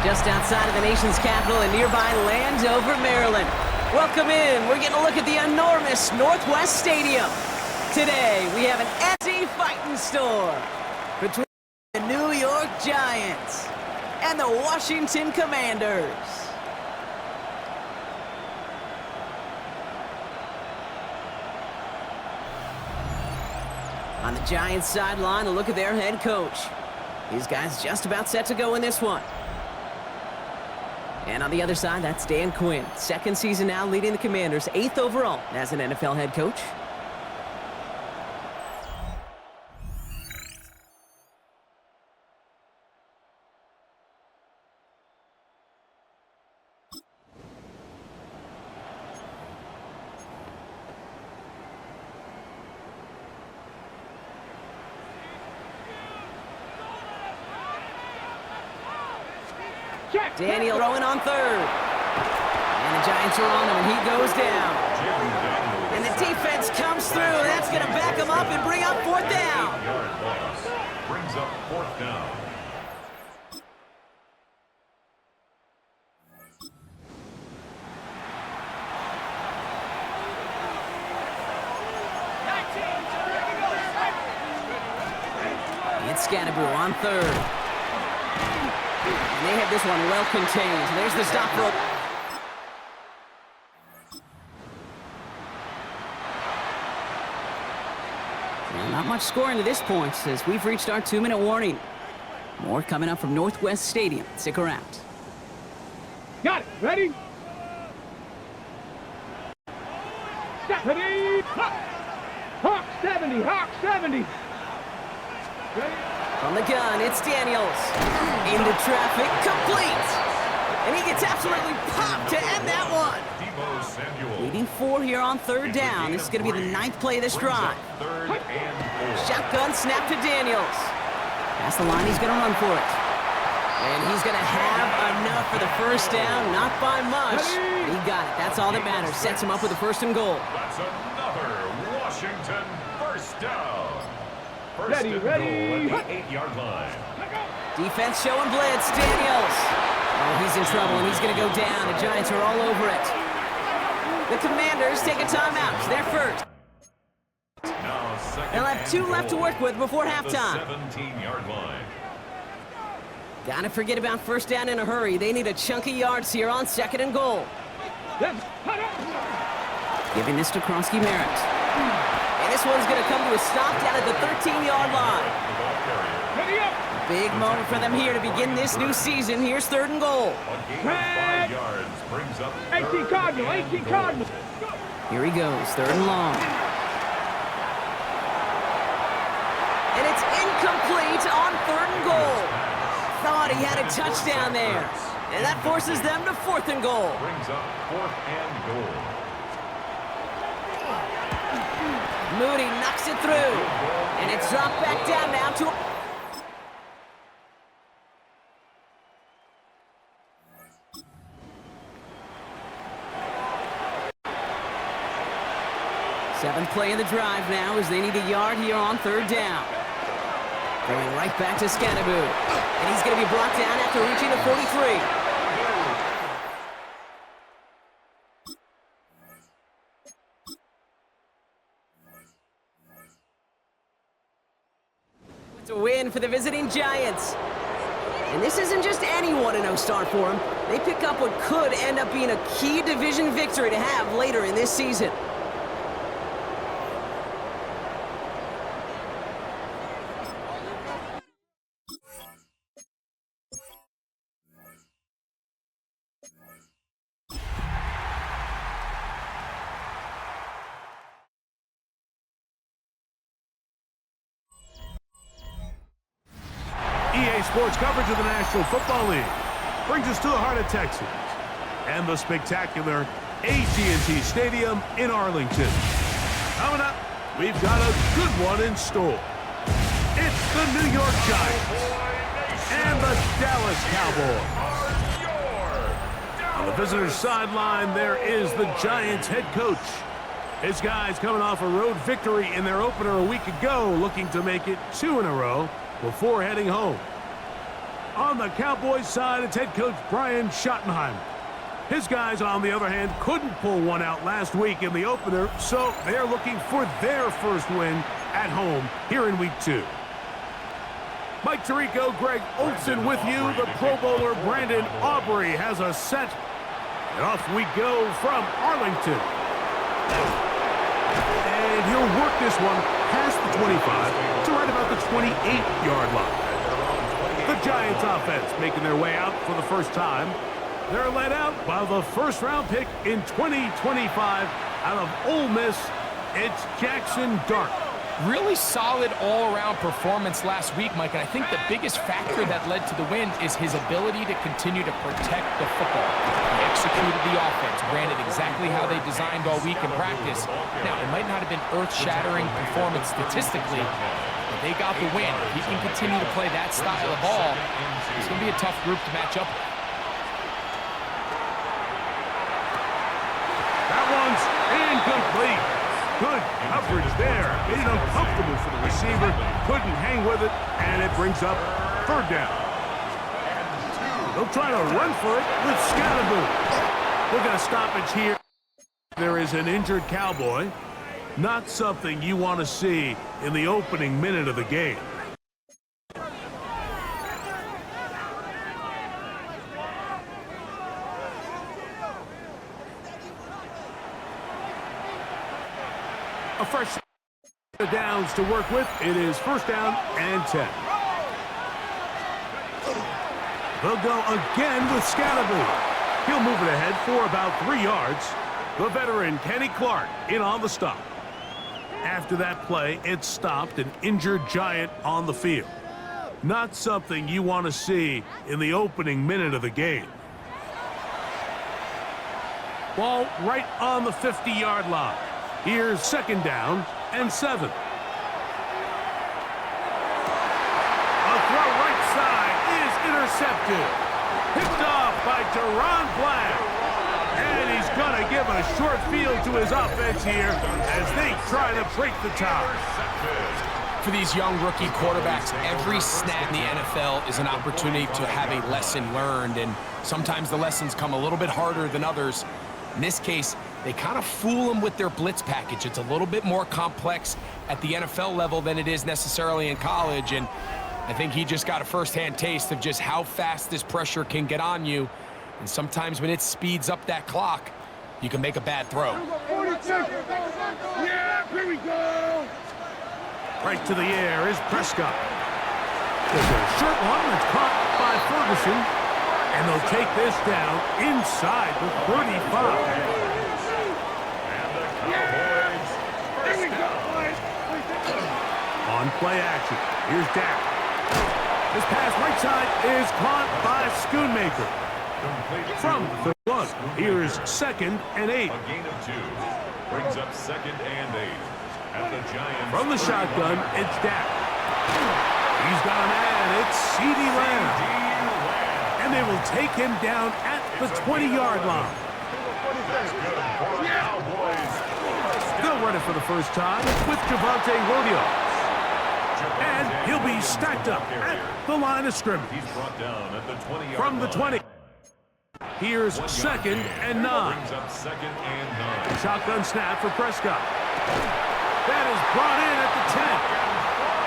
Just outside of the nation's capital in nearby Landover, Maryland. Welcome in. We're getting a look at the enormous Northwest Stadium. Today, we have an SEC fighting store between the New York Giants and the Washington Commanders. On the Giants sideline, a look at their head coach. These guys just about set to go in this one. And on the other side, that's Dan Quinn. Second season now leading the Commanders, 8th overall as an NFL head coach. Daniel throwing on third. And the Giants are on him, and he goes down. And the defense comes through, and that's going to back him up and bring up fourth down. Brings up fourth down. It's Scatterboo on third. And they have this one well contained. There's the stop for... Well, not much scoring to this point as we've reached our 2-minute warning. More coming up from Northwest Stadium. Stick around. Got it. Ready? Stop. Ready? Hawk 70. Hawk 70. Ready? On the gun, it's Daniels. Into traffic, complete. And he gets absolutely popped to end that one. Leading 4 here on third down. This is going to be the 9th play of this drive. Shotgun snap to Daniels. Past the line, he's going to run for it. And he's going to have enough for the first down. Not by much. He got it. That's all that matters. Sets him up with a 1st and goal. That's another Washington first down. First Ready. and goal at the 8-yard line. Defense showing blitz. Daniels. Oh, he's in trouble, and he's going to go down. The Giants are all over it. The Commanders take a timeout. They're first. They'll have 2 left to work with before halftime. 17-yard line. Gotta forget about first down in a hurry. They need a chunk of yards here on 2nd and goal. Giving this to Kronsky Merritt. And this one's going to come to a stop down at the 13-yard line. Ready up. Big moment for them here to begin this new season. Here's 3rd and goal. A gain of 5 yards brings up 18 Cardinal. 18 Cardinal. Here he goes, 3rd and long. And it's incomplete on 3rd and goal. Thought he had a touchdown there. And that forces them to 4th and goal. Brings up 4th and goal. Moody knocks it through. And it's dropped back down now to... Seventh play of the drive now as they need a yard here on 3rd down. Going right back to Scatterboo. And he's going to be brought down after reaching the 43. It's a win for the visiting Giants. And this isn't just any 1-0 start for them. They pick up what could end up being a key division victory to have later in this season. EA Sports coverage of the National Football League brings us to the heart of Texas and the spectacular AT&T Stadium in Arlington. Coming up, we've got a good one in store. It's the New York Giants and the Dallas Cowboys. On the visitors' sideline, there is the Giants head coach. His guys coming off a road victory in their opener a week ago, looking to make it 2 in a row before heading home. On the Cowboys side, it's head coach Brian Schottenheimer. His guys, on the other hand, couldn't pull one out last week in the opener, so they're looking for their first win at home here in Week 2. Mike Tirico, Greg Olson with you. The Pro Bowler Brandon Aubrey has a set. And off we go from Arlington. And he'll work this one past the 25 to right about the 28-yard line. The Giants offense making their way out for the first time. They're led out by the first-round pick in 2025 out of Ole Miss. It's Jackson Dart. Really solid all-around performance last week, Mike, and I think the biggest factor that led to the win is his ability to continue to protect the football. He executed the offense, ran it exactly how they designed all week in practice. Now, it might not have been earth-shattering performance statistically, but they got the win. If he can continue to play that style of ball, it's going to be a tough group to match up with. That one's incomplete. Good coverage there. Made it uncomfortable for the receiver. Couldn't hang with it, and it brings up third down. They'll try to run for it with Scatterboo. We're going to stoppage here. There is an injured Cowboy. Not something you want to see in the opening minute of the game. A fresh downs to work with. It is first down and 10. They'll go again with Scatterboo. He'll move it ahead for about 3 yards. The veteran Kenny Clark in on the stop. After that play, it stopped an injured Giant on the field. Not something you want to see in the opening minute of the game. Ball right on the 50-yard line. Here's second down and 7. A throw right side is intercepted. Picked off by Deron Black. And he's going to give a short field to his offense here as they try to break the tie. For these young rookie quarterbacks, every snap in the NFL is an opportunity to have a lesson learned, and sometimes the lessons come a little bit harder than others. In this case, they kind of fool them with their blitz package. It's a little bit more complex at the NFL level than it is necessarily in college, and I think he just got a first-hand taste of just how fast this pressure can get on you, and sometimes when it speeds up that clock, you can make a bad throw. Yeah, here we go. Right to the air is Prescott. There's a short one that's caught by Ferguson, and they'll take this down inside the 35. On play action, here's Dak. This pass right side is caught by Schoonmaker. From the 1, here's second and 8. A gain of 2 brings up second and 8. At the Giants. From the shotgun, it's Dak. He's got a man, it's CeeDee Lamb. And they will take him down at the 20-yard line. They'll run it for the first time with Javonte Williams. And he'll be stacked up at the line of scrimmage. He's brought down at the 20-yard From the 20. Here's second and 9. Brings up second and 9. Shotgun snap for Prescott. That is brought in at the 10.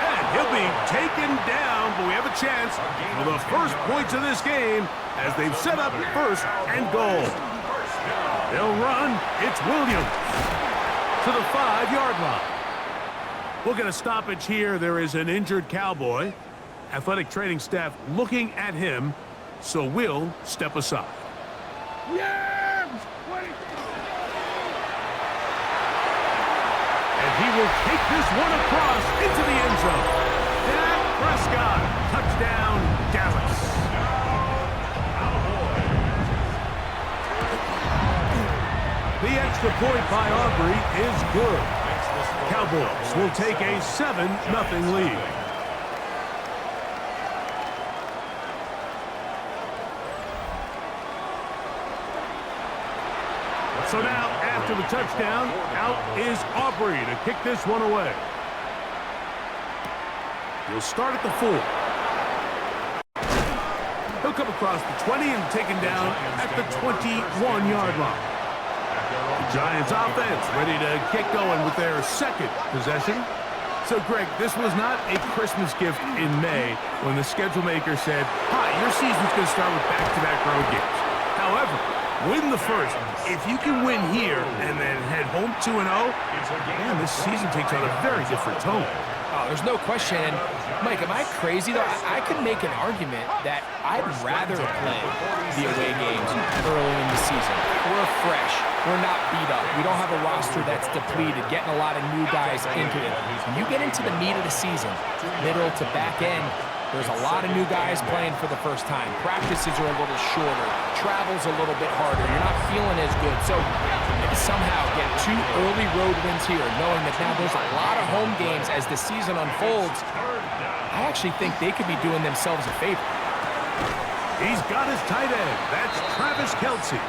And he'll be taken down, but we have a chance for the first points of this game as they've set up first and goal. They'll run. It's Williams to the 5-yard line. We'll get a stoppage here. There is an injured Cowboy. Athletic training staff looking at him, so we'll step aside. Yeah. And he will take this one across into the end zone. Dak Prescott, touchdown, Dallas. The extra point by Aubrey is good. Cowboys will take a 7-0 lead. So now, after the touchdown, out is Aubrey to kick this one away. He'll start at the 4. come across the 20 and taken down at the 21-yard line. The Giants offense ready to get going with their second possession. So, Greg, this was not a Christmas gift in May when the schedule maker said, hi, your season's going to start with back-to-back road games. However, win the first. If you can win here and then head home 2-0, man, this season takes on a very different tone. Oh, there's no question. And, Mike, am I crazy, though? I could make an argument that I'd rather play the away games early in the season. We're fresh. We're not beat up. We don't have a roster that's depleted, getting a lot of new guys into it. When you get into the meat of the season, middle to back end, there's a lot of new guys playing for the first time. Practices are a little shorter. Travel's a little bit harder. You're not feeling as good. So maybe somehow get 2 early road wins here, knowing that now there's a lot of home games as the season unfolds. I actually think they could be doing themselves a favor. He's got his tight end. That's Travis Kelce.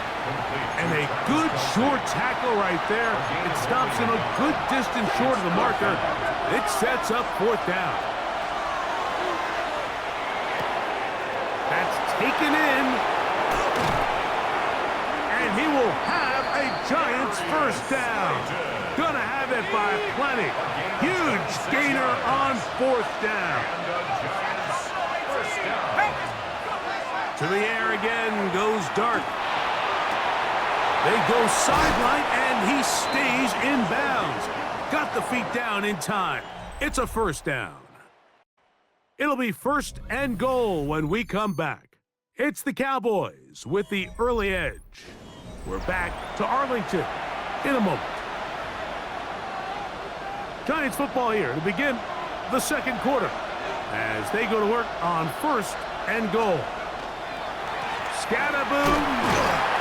And a good short tackle right there. It stops him a good distance short of the marker. It sets up 4th down. That's taken in. And he will have a Giants first down. Gonna have it by plenty. Huge gainer on 4th down. To the air again goes Dart. They go sideline, and he stays in bounds. Got the feet down in time. It's a first down. It'll be 1st and goal when we come back. It's the Cowboys with the early edge. We're back to Arlington in a moment. Giants football here to begin the second quarter as they go to work on 1st and goal. Scataboom!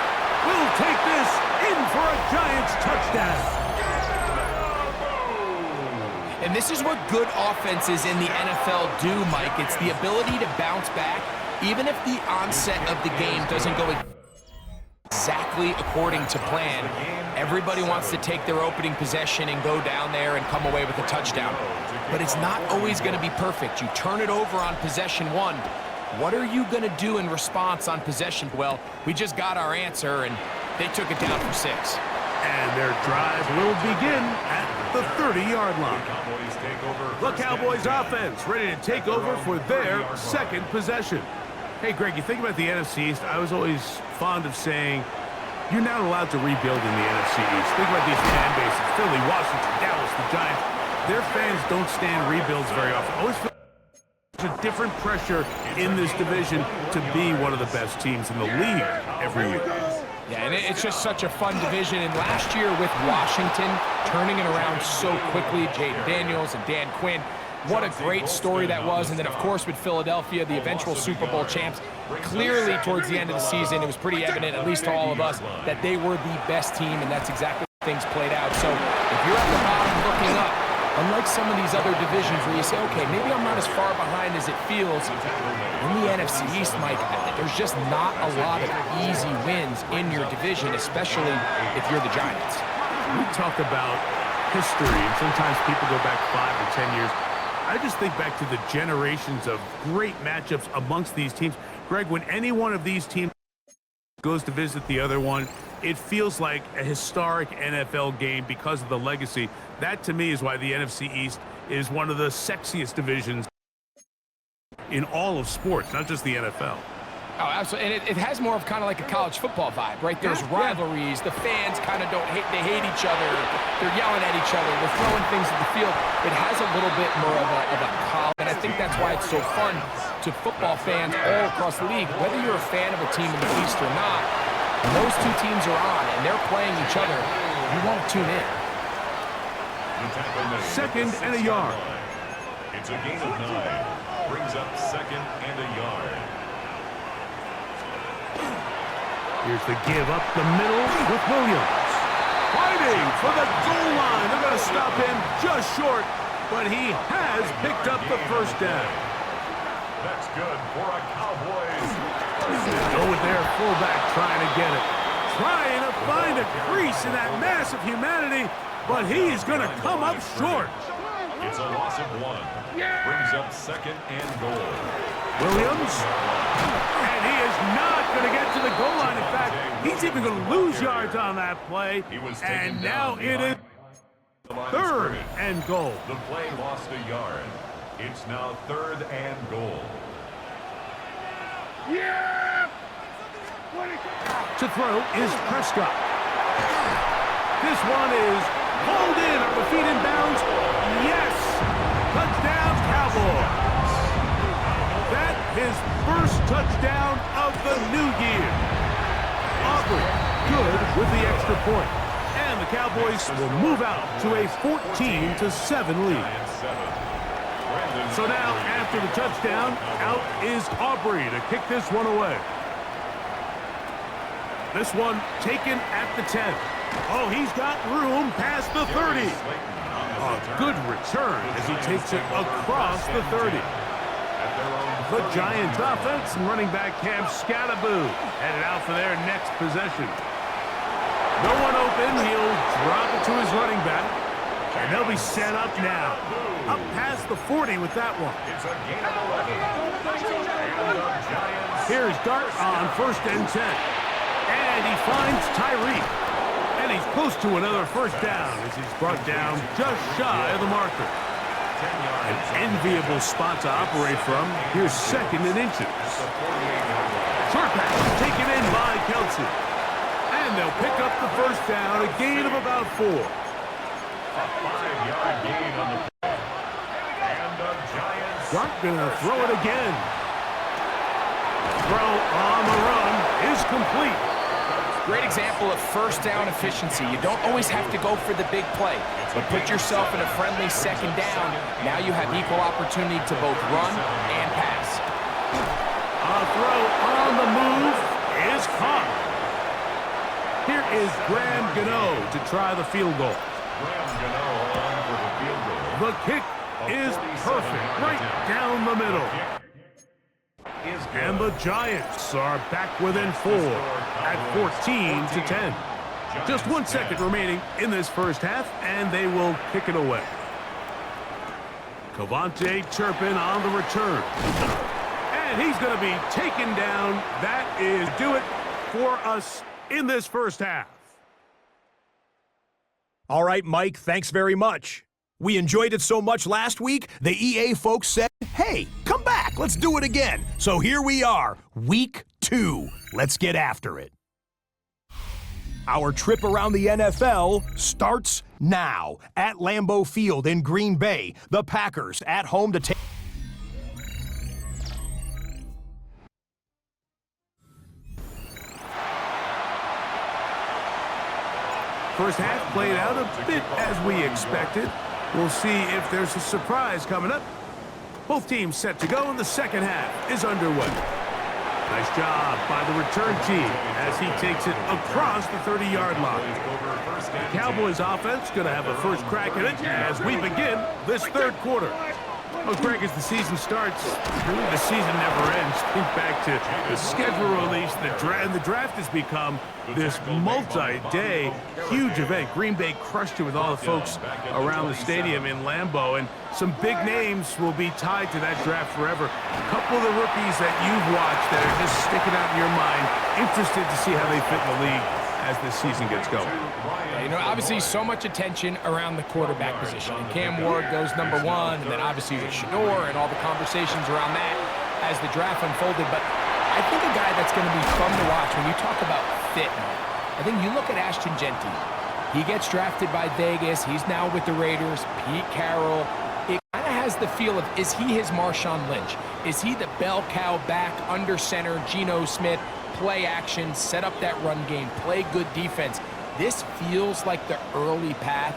We'll take this in for a Giants touchdown. And this is what good offenses in the NFL do, Mike. It's the ability to bounce back, even if the onset of the game doesn't go exactly according to plan. Everybody wants to take their opening possession and go down there and come away with a touchdown. But it's not always going to be perfect. You turn it over on possession 1. What are you going to do in response on possession? Well, we just got our answer, and they took it down for 6. And their drive will begin at the 30-yard line. The Cowboys offense ready to take over for their second possession. Hey, Greg, you think about the NFC East, I was always fond of saying, you're not allowed to rebuild in the NFC East. Think about these fan bases, Philly, Washington, Dallas, the Giants. Their fans don't stand rebuilds very often. Always feel there's a different pressure in this division to be one of the best teams in the league every year. Yeah, and it's just such a fun division. And last year with Washington turning it around so quickly, Jayden Daniels and Dan Quinn, what a great story that was. And then, of course, with Philadelphia, the eventual Super Bowl champs, clearly towards the end of the season, it was pretty evident, at least to all of us, that they were the best team, and that's exactly how things played out. So if you're at the bottom looking up, unlike some of these other divisions where you say, okay, maybe I'm not as far behind as it feels, in the NFC East, Mike, there's just not a lot of easy wins in your division, especially if you're the Giants. We talk about history, and sometimes people go back 5 or 10 years. I just think back to the generations of great matchups amongst these teams. Greg, when any one of these teams goes to visit the other one, it feels like a historic NFL game because of the legacy. That, to me, is why the NFC East is one of the sexiest divisions in all of sports, not just the NFL. Oh, absolutely. And it has more of kind of like a college football vibe, right? There's rivalries. The fans kind of they hate each other. They're yelling at each other. They're throwing things at the field. It has a little bit more of a college. And I think that's why it's so fun to football fans all across the league. Whether you're a fan of a team in the East or not, when those two teams are on and they're playing each other, you want to tune in. 2nd and a yard. It's a gain of 9. Brings up 2nd and a yard. Here's the give up the middle with Williams. Fighting for the goal line. They're going to stop him just short, but he has picked up the first down. That's good for a Cowboys. Go with their fullback trying to get it. Trying to find a crease in that mass of humanity, but he's going to come up short. It's a loss of 1. Brings up 2nd and goal. Williams. And he is not going to get to the goal line. In fact, he's even going to lose yards on that play. And now it is 3rd and goal. The play lost a yard. It's now 3rd and goal. Yeah! To throw is Prescott. This one is pulled in on the feet in bounds. Yes! Touchdown, Cowboys. That his first touchdown of the new year. Aubrey good with the extra point. And the Cowboys will move out to a 14-7 lead. So now, after the touchdown, out is Aubrey to kick this one away. This one taken at the 10. Oh, he's got room past the 30. A good return as he takes it across the 30. The Giants offense and running back Cam Scattaboo headed out for their next possession. No one open. He'll drop it to his running back. And they'll be set up now. Up past the 40 with that one. Here's Dart on 1st and 10. And he finds Tyreek. And he's close to another first down as he's brought down just shy of the marker. An enviable spot to operate from. Here's 2nd and inches. Short pass taken in by Kelsey. And they'll pick up the first down, a gain of about 4. A 5-yard gain on the play. And the Giants... Dart gonna throw it again. Throw on the run is complete. Great example of first down efficiency. You don't always have to go for the big play, but put yourself in a friendly 2nd down. Now you have equal opportunity to both run and pass. A throw on the move is caught. Here is Graham Gano to try the field goal. Graham Gano on for the field goal. The kick is perfect, right down the middle. And the Giants are back within 4 at 14-10. Just 1 second remaining in this first half, and they will kick it away. Cavante Turpin on the return. And he's going to be taken down. That is do it for us in this first half. All right, Mike, thanks very much. We enjoyed it so much last week, the EA folks said, hey, come back, let's do it again. So here we are, week 2. Let's get after it. Our trip around the NFL starts now at Lambeau Field in Green Bay. The Packers at home to take... First half played out a bit as we expected. We'll see if there's a surprise coming up. Both teams set to go, and the second half is underway. Nice job by the return team as he takes it across the 30-yard line. The Cowboys offense going to have a first crack at it as we begin this 3rd quarter. Well, Greg, as the season starts, really the season never ends. Think back to the schedule release, the draft has become this multi-day, huge event. Green Bay crushed it with all the folks around the stadium in Lambeau, and some big names will be tied to that draft forever. A couple of the rookies that you've watched that are just sticking out in your mind, interested to see how they fit in the league as this season gets going. You know, obviously so much attention around the quarterback position. And Cam Ward goes number 1, and then obviously with Shador and all the conversations around that as the draft unfolded. But I think a guy that's going to be fun to watch when you talk about fit, I think you look at Ashton Genty. He gets drafted by Vegas. He's now with the Raiders. Pete Carroll. It kind of has the feel of, is he his Marshawn Lynch? Is he the bell cow back under center, Geno Smith, play action, set up that run game, play good defense? This feels like the early path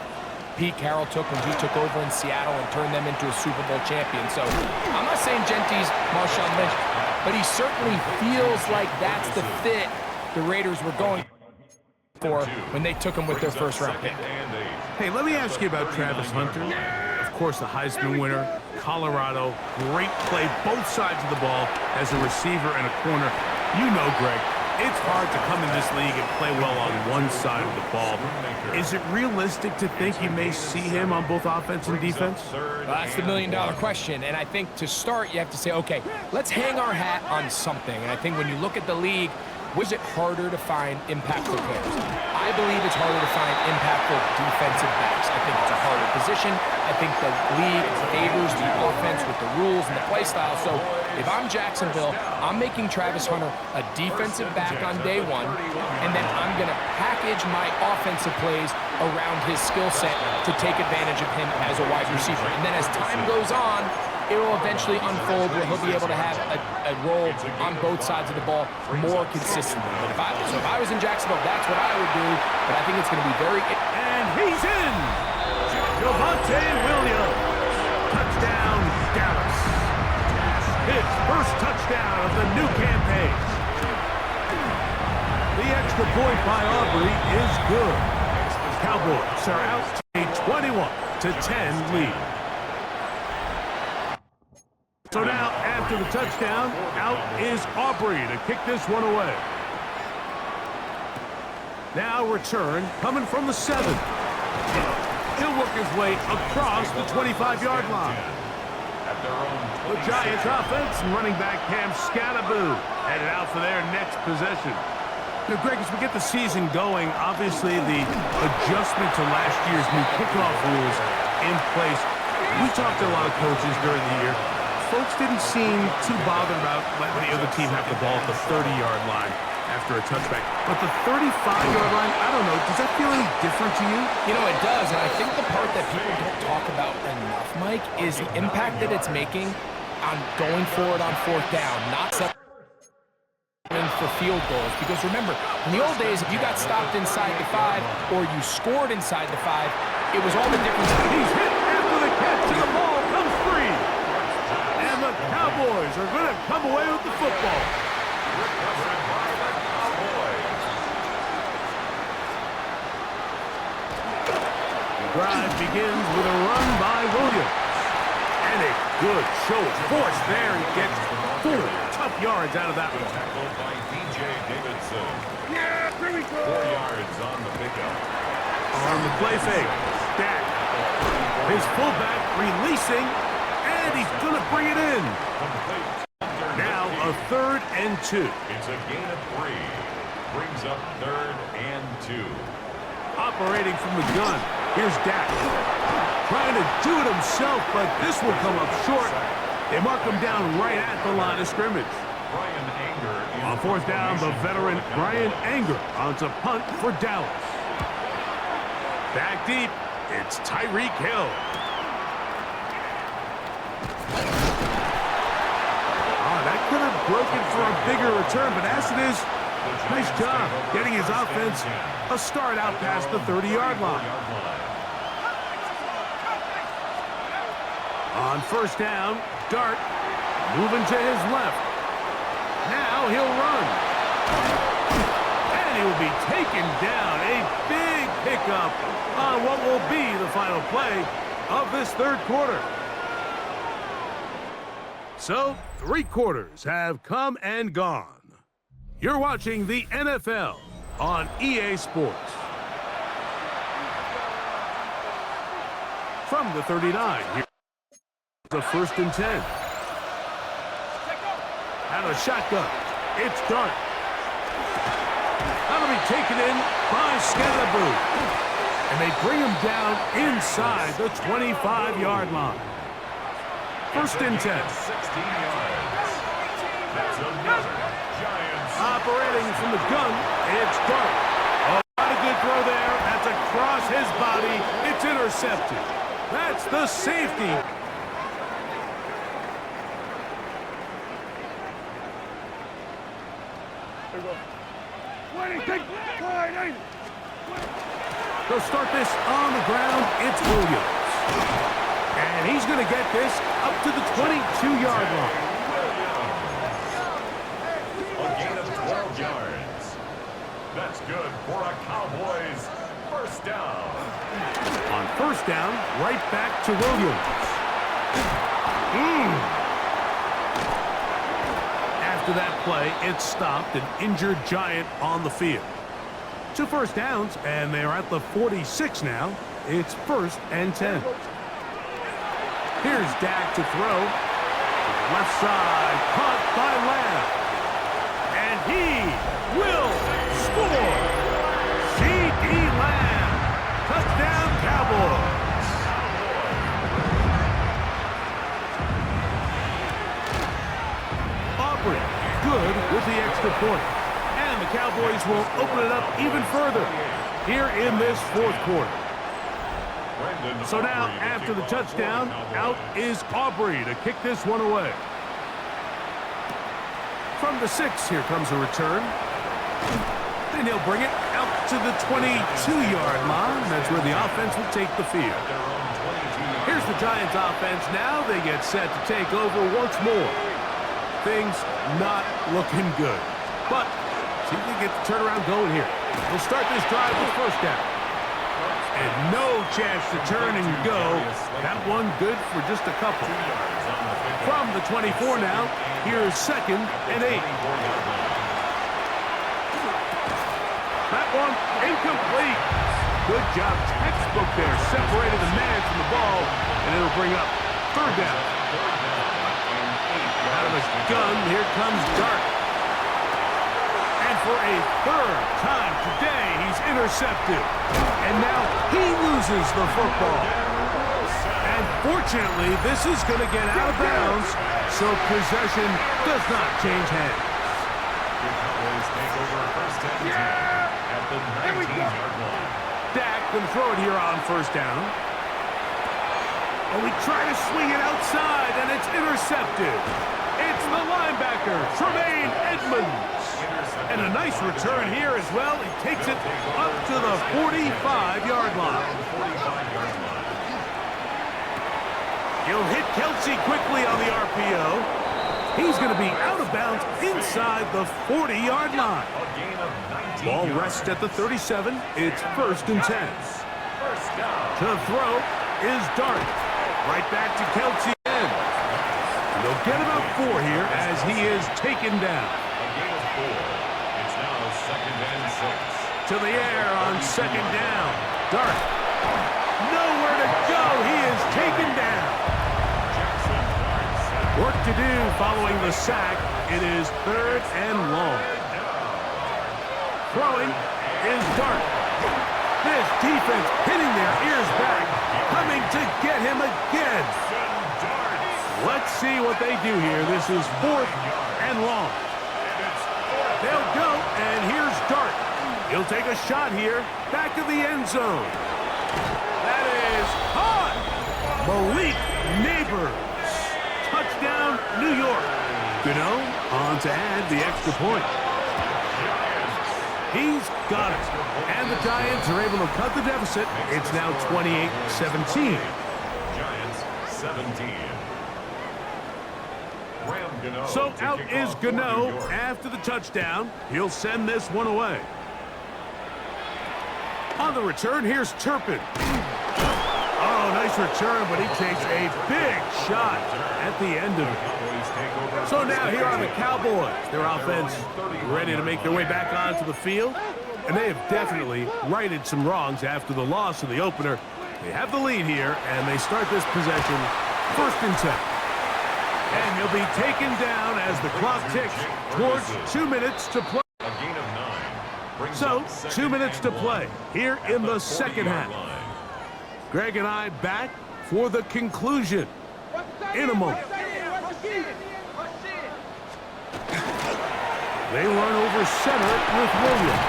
Pete Carroll took when he took over in Seattle and turned them into a Super Bowl champion. So I'm not saying Genty's Marshawn Lynch, but he certainly feels like that's the fit the Raiders were going for when they took him with their first round pick. Hey, let me ask you about Travis Hunter. Of course, the Heisman winner, Colorado, great play, both sides of the ball as a receiver and a corner. You know, Greg, it's hard to come in this league and play well on one side of the ball. Is it realistic to think you may see him on both offense and defense? Well, that's the million-dollar question, and I think to start, you have to say, okay, let's hang our hat on something. And I think when you look at the league, was it harder to find impactful players? I believe it's harder to find impactful defensive backs. I think it's a harder position. I think the league favors the offense with the rules and the play style. So if I'm Jacksonville, I'm making Travis Hunter a defensive back on day one, and then I'm going to package my offensive plays around his skill set to take advantage of him as a wide receiver. And then as time goes on, it will eventually unfold where he'll be able to have a role on both sides of the ball more consistently. But if I was in Jacksonville, that's what I would do. But I think it's going to be very... And he's in! Javonte Williams. Touchdown, Dallas. His first touchdown of the new campaign. The extra point by Aubrey is good. Cowboys are out to a 21-10 lead. So now, after the touchdown, out is Aubrey to kick this one away. Now return coming from the 7. He'll work his way across the 25-yard line. The Giants offense and running back Cam Scatterboo headed out for their next possession. Now, Greg, as we get the season going, obviously the adjustment to last year's new kickoff rules in place. We talked to a lot of coaches during the year. Folks didn't seem too bothered about letting the other team have the ball at the 30-yard line after a touchback. But the 35-yard line, I don't know, does that feel any different to you? You know, it does, and I think the part that people don't talk about enough, Mike, is the impact that it's making on going forward on fourth down, not settling for field goals. Because remember, in the old days, if you got stopped inside the 5 or you scored inside the 5, it was all the difference. He's hit after the catch, and the ball comes free. And the Cowboys are going to come away with the football. The drive begins with a run by Williams. And a good show of force there. He gets 4 tough yards out of that one. Tackled by DJ Davidson. Yeah, here we go. 4 yards on the pickup. On the play fake, Dak. His fullback releasing, and he's going to bring it in. Now a 3rd and 2. It's a gain of 3. Brings up 3rd and 2. Operating from the gun, here's Dak. Trying to do it himself, but this will come up short. They mark him down right at the line of scrimmage. Brian Anger. On 4th down, the veteran Brian Anger onto punt for Dallas. Back deep, it's Tyreek Hill. That could have broken for a bigger return, but as it is, nice job getting his offense a start out past the 30-yard line. On 1st down, Dart moving to his left. Now he'll run. And he will be taken down. A big pickup on what will be the final play of this 3rd quarter. So, 3 quarters have come and gone. You're watching the NFL on EA Sports. From the 39, here's the 1st and 10. Out of shotgun, it's Dart. That'll be taken in by Scatterboo. And they bring him down inside the 25-yard line. 1st and 10. 16 yards. That's another Giants. Operating from the gun, it's Dart. Oh, not a good throw there. That's across his body. It's intercepted. That's the safety. They'll start this on the ground. It's Williams. And he's going to get this up to the 22-yard line. A gain of 12 yards. That's good for a Cowboys 1st down. On 1st down, right back to Williams. After After that play, it stopped an injured Giant on the field. 2 first downs, and they're at the 46 now. It's 1st and 10. Here's Dak to throw. Left side, caught by Lamb. And he will score. C.D. Lamb. Touchdown, Cowboys. Aubrey, good with the extra point. And the Cowboys will open it up even further here in this 4th quarter. So now, after the touchdown, out is Aubrey to kick this one away. From the 6, here comes a return. And he'll bring it out to the 22-yard line. That's where the offense will take the field. Here's the Giants offense now. They get set to take over once more. Things not looking good. But see if they get the turnaround going here. We'll start this drive with 1st down. And no chance to turn and go. That one good for just a couple. From the 24 now, here's 2nd and 8. That one incomplete. Good job, textbook there. Separated the man from the ball, and it'll bring up 3rd down. Out of the gun, here comes Dart. And for a 3rd time today, he's intercepted. And now he loses the football. And fortunately, this is going to get out of bounds, so possession does not change hands. At the 19-yard line. Dak going to throw it here on 1st down. Oh, we try to swing it outside, and it's intercepted. It's the linebacker, Tremaine Edmonds. And a nice return here as well. He takes it up to the 45-yard line. He'll hit Kelsey quickly on the RPO. He's going to be out of bounds inside the 40-yard line. Ball rests at the 37. It's 1st and 10. To throw is Dart. Right back to Kelsey again. And they'll get about 4 here as he is taken down. It's now 2nd and 6. To the air on 2nd down. Dart. Nowhere to go. He is taken down. Work to do following the sack. It is 3rd and long. Throwing is Dart. This defense hitting their ears back. Coming to get him again. Let's see what they do here. This is 4th and long. They'll go, and here's Dart. He'll take a shot here. Back of the end zone. That is caught. Malik Neighbors. Touchdown, New York. Gano on to add the extra point. He's got it. And the Giants are able to cut the deficit. It's now 28-17. Giants 17. So out is Gano after the touchdown. He'll send this one away. On the return, here's Turpin. Oh, nice return, but he takes a big shot at the end of it. So now here are the Cowboys. Their offense ready to make their way back onto the field. And they have definitely righted some wrongs after the loss of the opener. They have the lead here, and they start this possession 1st and 10. And he'll be taken down as the clock ticks towards 2 minutes to play. A gain of 9. So, 2 minutes to play here in the 2nd half. Greg and I back for the conclusion in a moment. They run over center with Williams.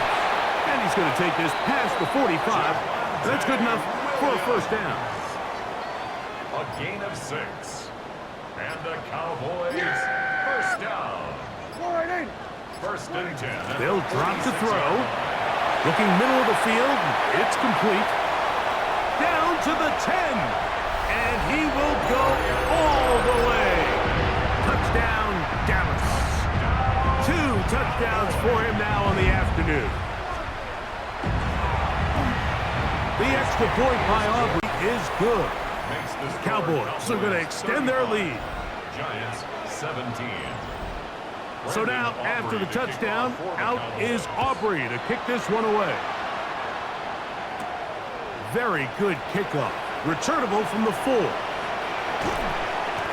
And he's going to take this past the 45. That's good enough for a 1st down. A gain of 6. And the Cowboys, 1st down. 1st and 10. They'll drop to throw. Looking middle of the field. It's complete. Down to the 10. And he will go all the way. Touchdown, Dallas. 2 touchdowns for him now on the afternoon. The extra point by Aubrey is good. Cowboys are going to extend their lead. Giants 17. So now, after the touchdown, out is Aubrey to kick this one away. Very good kickoff. Returnable from the 4.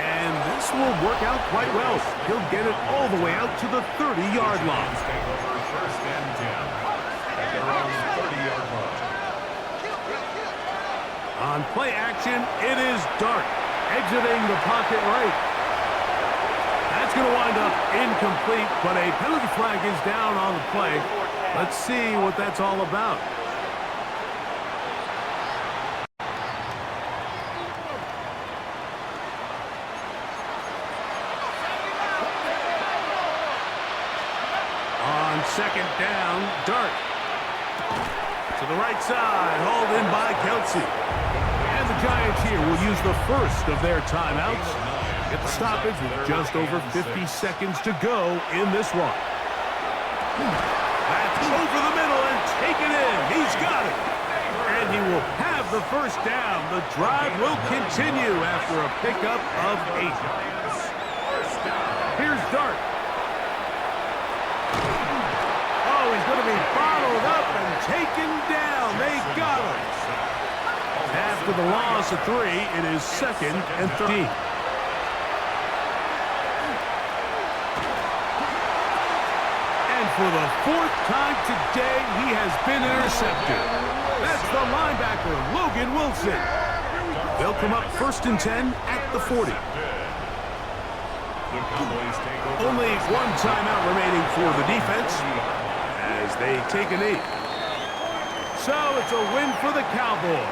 And this will work out quite well. He'll get it all the way out to the 30-yard line. First and 10 at their own 30-yard line. On play action, it is Dart exiting the pocket right. That's going to wind up incomplete, but a penalty flag is down on the play. Let's see what that's all about. On second down, Dart. To the right side, hauled in by Kelsey. And the Giants here will use the first of their timeouts. Get the stoppage with just over 50 seconds to go in this one. That's over the middle and taken in. He's got it. And he will have the first down. The drive will continue after a pickup of 8. Here's Dart. Oh, he's going to be bottled up and taken down. They got him. After the loss of 3, it is 2nd and 13. And for the 4th time today, he has been intercepted. That's the linebacker, Logan Wilson. They'll come up 1st and 10 at the 40. Only one timeout remaining for the defense as they take a knee. So it's a win for the Cowboys.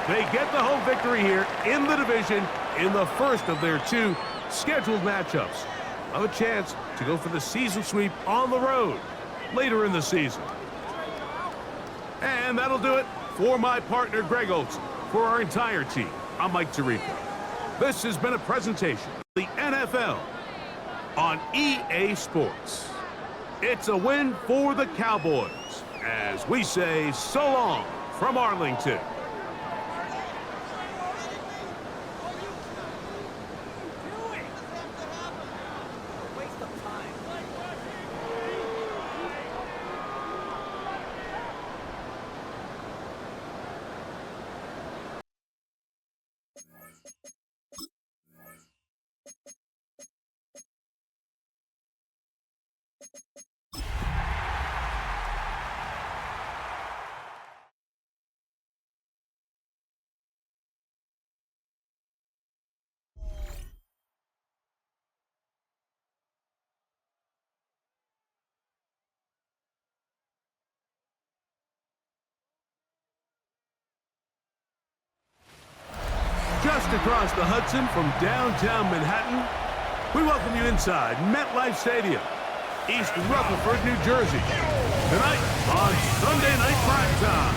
They get the home victory here in the division in the first of their 2 scheduled matchups. Have a chance to go for the season sweep on the road later in the season. And that'll do it for my partner, Greg Olson. For our entire team, I'm Mike Tirico. This has been a presentation of the NFL on EA Sports. It's a win for the Cowboys as we say so long from Arlington. Just across the Hudson from downtown Manhattan, we welcome you inside MetLife Stadium, East Rutherford, New Jersey. Tonight on Sunday Night Primetime,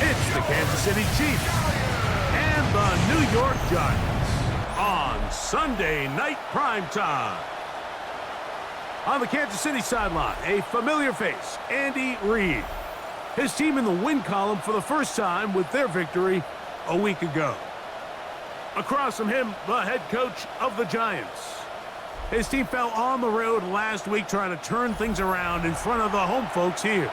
it's the Kansas City Chiefs and the New York Giants on Sunday Night Primetime. On the Kansas City sideline, a familiar face, Andy Reid. His team in the win column for the first time with their victory a week ago. Across from him, the head coach of the Giants. His team fell on the road last week trying to turn things around in front of the home folks here.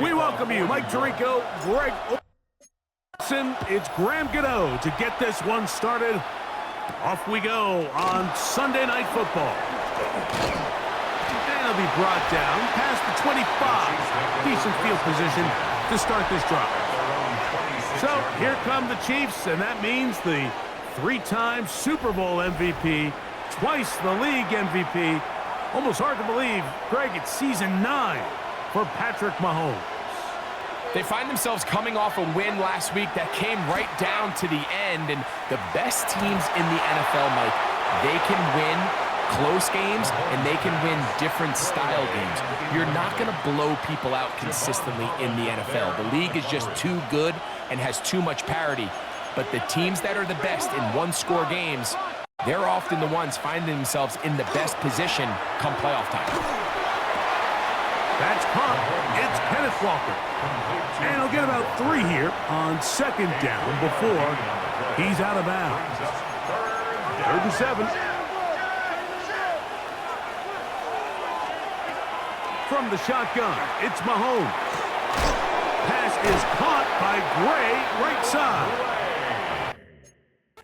We welcome you, Mike Tirico, Greg Olson. It's Graham Gano to get this one started. Off we go on Sunday Night Football. And he'll be brought down past the 25. Decent field position to start this drive. So here come the Chiefs, and that means the 3-time Super Bowl MVP, twice the league MVP. Almost hard to believe, Greg, it's season 9 for Patrick Mahomes. They find themselves coming off a win last week that came right down to the end, and the best teams in the NFL, Mike, they can win close games and they can win different style games. You're not going to blow people out consistently in the NFL. The league is just too good and has too much parity, but the teams that are the best in one-score games, they're often the ones finding themselves in the best position come playoff time. That's caught. It's Kenneth Walker. And he'll get about 3 here on 2nd down before he's out of bounds. 3rd and 7. From the shotgun, it's Mahomes. Pass is caught by Gray, right side.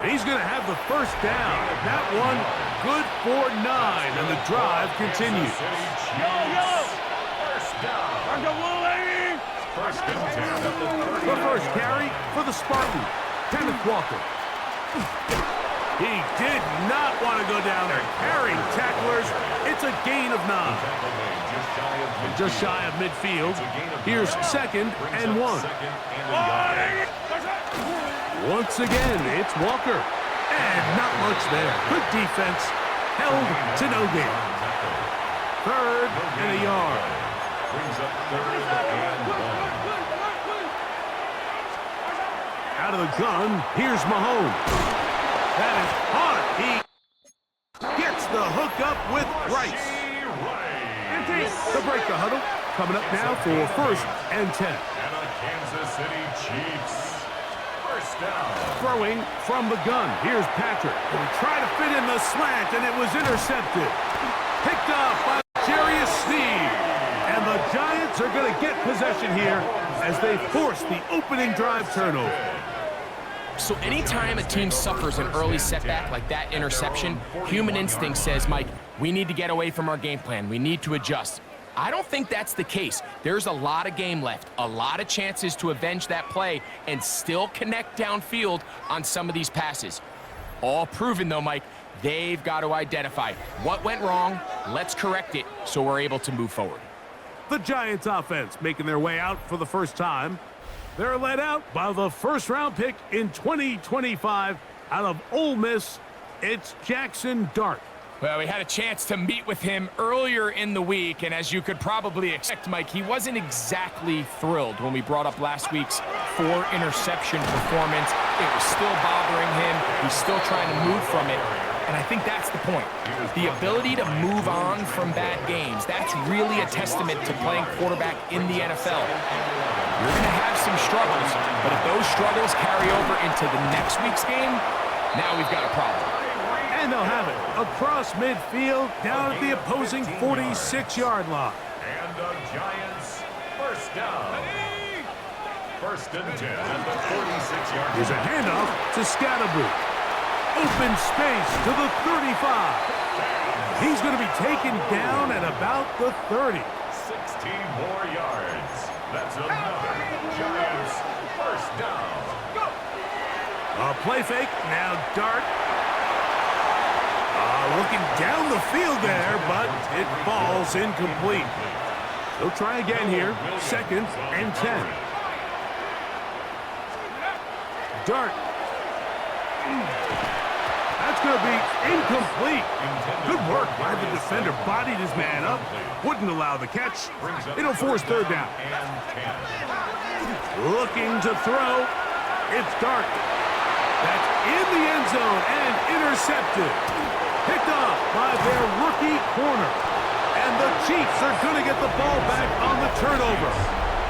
He's going to have the 1st down. That one good for 9, and the drive continues. The first carry for the Spartans, Kenneth Walker. He did not want to go down there carrying tacklers. It's a gain of 9. Just shy of midfield. Here's 2nd and 1. Once again, it's Walker. And not much there. Good defense. Held to no gain. 3rd and a yard. Brings up 3rd and 1. Out of the gun, here's Mahomes. That is hard. He gets the hook up with Rice. The break the huddle. Coming up now for 1st and 10. And the Kansas City Chiefs. 1st down. Throwing from the gun. Here's Patrick. He tried to fit in the slant, and it was intercepted. Picked up by Jarius Sneed. And the Giants are going to get possession here as they force the opening drive turnover. So anytime a team suffers an early setback like that interception, human instinct says, Mike, we need to get away from our game plan. We need to adjust. I don't think that's the case. There's a lot of game left, a lot of chances to avenge that play and still connect downfield on some of these passes. All proven, though, Mike, they've got to identify what went wrong, let's correct it so we're able to move forward. The Giants offense making their way out for the first time. They're led out by the 1st-round pick in 2025 out of Ole Miss. It's Jackson Dart. Well, we had a chance to meet with him earlier in the week, and as you could probably expect, Mike, he wasn't exactly thrilled when we brought up last week's 4-interception performance. It was still bothering him. He's still trying to move from it, and I think that's the point. The ability to move on from bad games, that's really a testament to playing quarterback in the NFL. You're going to have some struggles, but if those struggles carry over into the next week's game, now we've got a problem. And they'll have it across midfield down at the opposing 46-yard line. And the Giants 1st down. 1st and 10 at the 46-yard line. Here's a handoff to Scatterboo. Open space to the 35. He's going to be taken down at about the 30. 16 more yards. That's another Giants 1st down. A play fake. Now Dart. Looking down the field there, but it falls incomplete. They'll try again here. 2nd and 10. Dart. That's going to be incomplete. Good work by the defender. Bodied his man up. Wouldn't allow the catch. It'll force 3rd down. Looking to throw. It's Dart. That's in the end zone and intercepted. Picked off by their rookie corner. And the Chiefs are going to get the ball back on the turnover.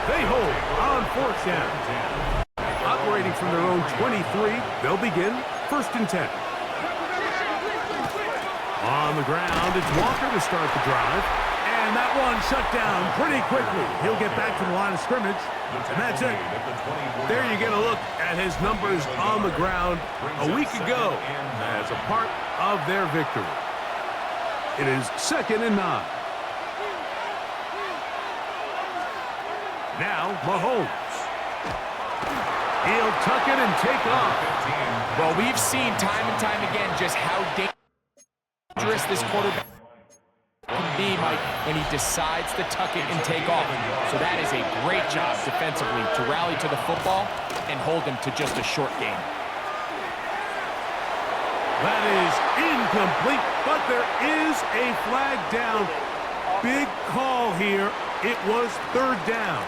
They hold on 4th down. Operating from their own 23, they'll begin 1st and 10. On the ground, it's Walker to start the drive. And that one shut down pretty quickly. He'll get back to the line of scrimmage. And that's it. There you get a look at his numbers on the ground a week ago as a part of their victory. It is 2nd and 9. Now, Mahomes. He'll tuck it and take off. Well, we've seen time and time again just how dangerous this quarterback can be, Mike, when he decides to tuck it and take off. So that is a great job defensively to rally to the football and hold him to just a short game. That is incomplete, but there is a flag down. Big call here. It was 3rd down.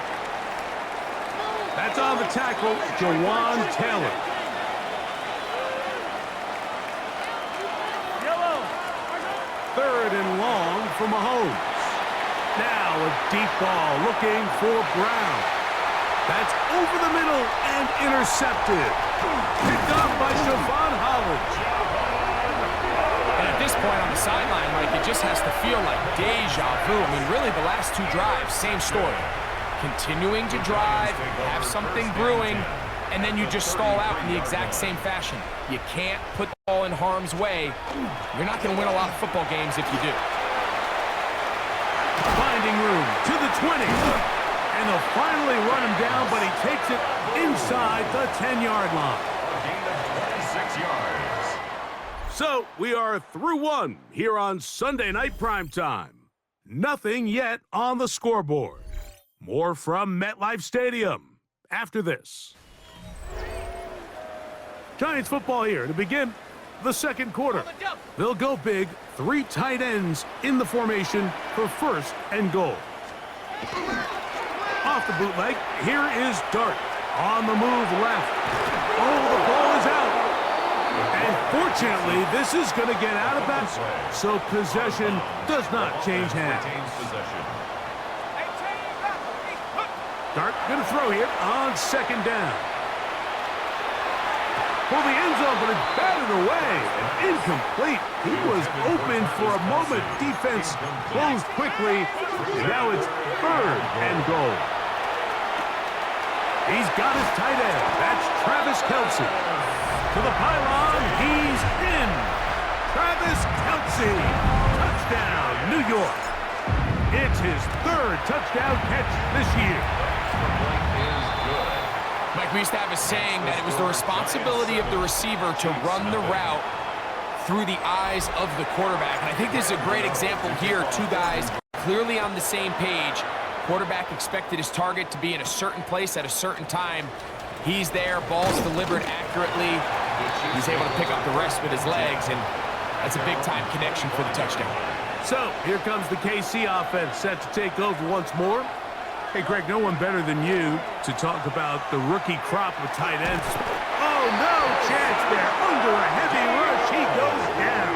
That's on the tackle, Jawan Taylor. 3rd and long for Mahomes. Now a deep ball looking for Brown. That's over the middle and intercepted. Picked up by Javon Holland. And at this point on the sideline, Mike, it just has to feel like deja vu. I mean, really, the last 2 drives, same story. Continuing to drive, have something brewing, and then you just stall out in the exact same fashion. You can't put the ball in harm's way. You're not going to win a lot of football games if you do. Finding room to the 20. And they'll finally run him down, but he takes it inside the 10-yard line. A gain of 26 yards. So we are through 1 here on Sunday Night Primetime. Nothing yet on the scoreboard. More from MetLife Stadium after this. Giants football here to begin the second quarter. They'll go big, 3 tight ends in the formation for 1st and goal. Off the bootleg, here is Dart. On the move left. Oh, the ball is out. And fortunately, this is going to get out of bounds, so possession does not change hands. Dart going to throw here on 2nd down. For the end zone, but it's batted away and incomplete. He was open for a moment. Defense closed quickly. Now it's 3rd and goal. He's got his tight end. That's Travis Kelce. To the pylon, he's in. Travis Kelce. Touchdown, New York. It's his 3rd touchdown catch this year. Mike, we used to have a saying that it was the responsibility of the receiver to run the route through the eyes of the quarterback. And I think this is a great example here. 2 guys clearly on the same page. Quarterback expected his target to be in a certain place at a certain time. He's there, ball's delivered accurately. He's able to pick up the rest with his legs, and that's a big-time connection for the touchdown. So, here comes the KC offense set to take over once more. Hey, Greg, no one better than you to talk about the rookie crop of tight ends. Oh, no chance there. Under a heavy rush, he goes down.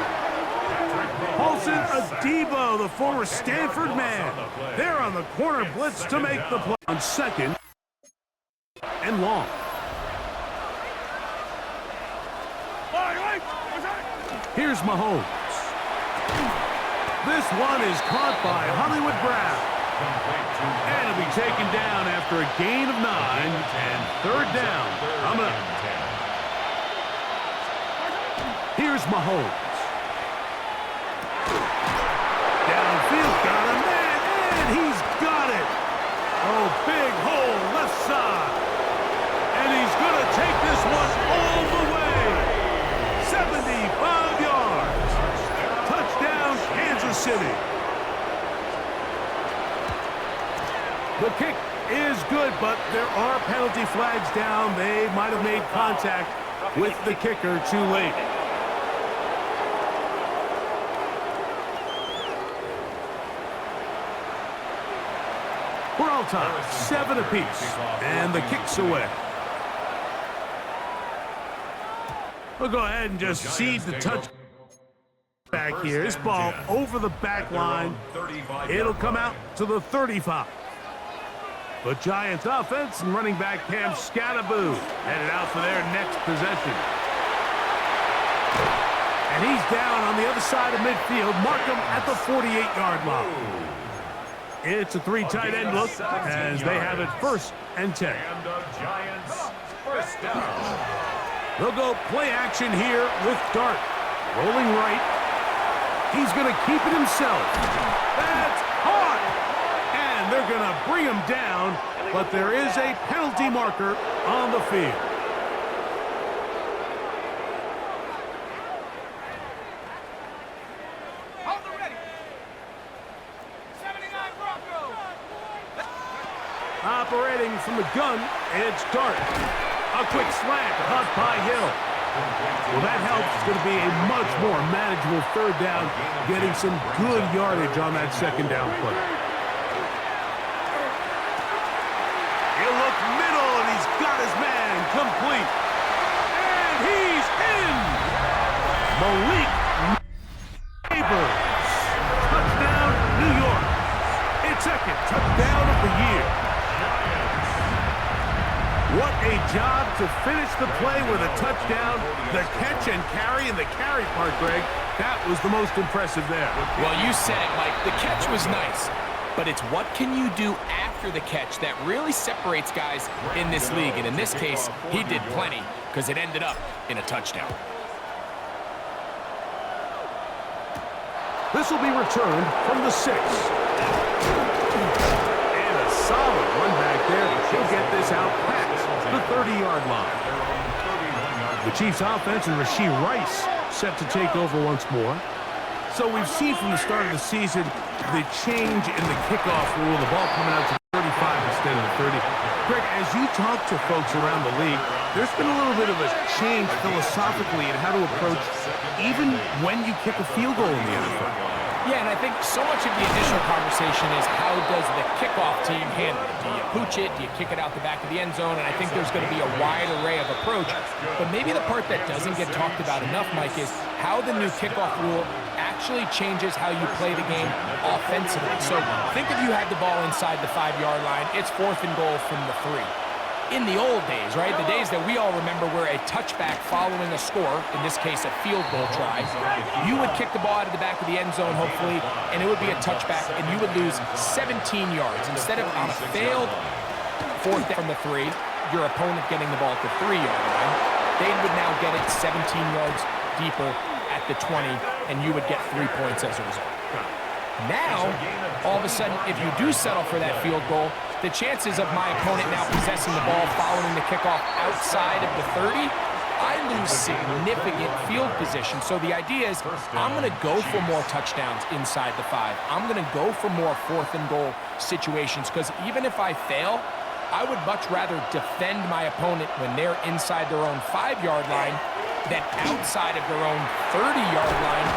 Paulson Adebo, the former Stanford man. They're on the corner blitz to make the play on 2nd and long. Here's Mahomes. This one is caught by Hollywood Brown. And it'll be taken down after a gain of 9 and 3rd down. Coming up. Here's Mahomes. Downfield, got a man, and he's got it. Oh, big hole, left side. And he's going to take this one all the way. 75 yards. Touchdown, Kansas City. The kick is good, but there are penalty flags down. They might have made contact with the kicker too late. We're all tied, 7 apiece, and the kick's away. We'll go ahead and just cede the touch back here. This ball over the back line. It'll come out to the 35. The Giants offense and running back Cam Scattaboo headed out for their next possession. And he's down on the other side of midfield. Mark him at the 48-yard line. It's a 3 tight end look as they have it 1st and 10. And the Giants, 1st down. They'll go play action here with Dart. Rolling right. He's going to keep it himself. That's hard. And they're going to bring him down, but there is a penalty marker on the field. Operating from the gun, it's Dart. A quick slant, caught by Hill. Well, that helps. It's going to be a much more manageable 3rd down, getting some good yardage on that 2nd down play. He'll look middle, and he's got his man complete. And he's in! Malik Nabers. touchdown of the year. What a job to finish the play with a touchdown. The catch and carry, and the carry part, Greg, that was the most impressive there. Well, you said it, Mike. The catch was nice, but it's what can you do after the catch that really separates guys in this league. And in this case, he did plenty because it ended up in a touchdown. This will be returned from the 6. And a solid run back there. He'll get this out past the 30-yard line. The Chiefs offense and Rashee Rice set to take over once more. So we've seen from the start of the season the change in the kickoff rule, the ball coming out to 35 instead of the 30. Greg, as you talk to folks around the league, there's been a little bit of a change philosophically in how to approach even when you kick a field goal in the NFL. Yeah, and I think so much of the initial conversation is how does the kickoff team handle it? Do you pooch it? Do you kick it out the back of the end zone? And I think there's going to be a wide array of approach. But maybe the part that doesn't get talked about enough, Mike, is how the new kickoff rule actually changes how you play the game offensively. So think if you had the ball inside the 5-yard line, it's 4th and goal from the 3. In the old days, right, the days that we all remember where a touchback following a score, in this case a field goal try, you would kick the ball out of the back of the end zone, hopefully, and it would be a touchback, and you would lose 17 yards. Instead of on a failed 4th down from the 3, your opponent getting the ball at the 3-yard line, they would now get it 17 yards deeper at the 20, and you would get 3 points as a result. Now, all of a sudden, if you do settle for that field goal, the chances of my opponent now possessing the ball following the kickoff outside of the 30, I lose significant field position. So the idea is I'm going to go for more touchdowns inside the 5. I'm going to go for more 4th and goal situations because even if I fail, I would much rather defend my opponent when they're inside their own 5-yard line than outside of their own 30-yard line,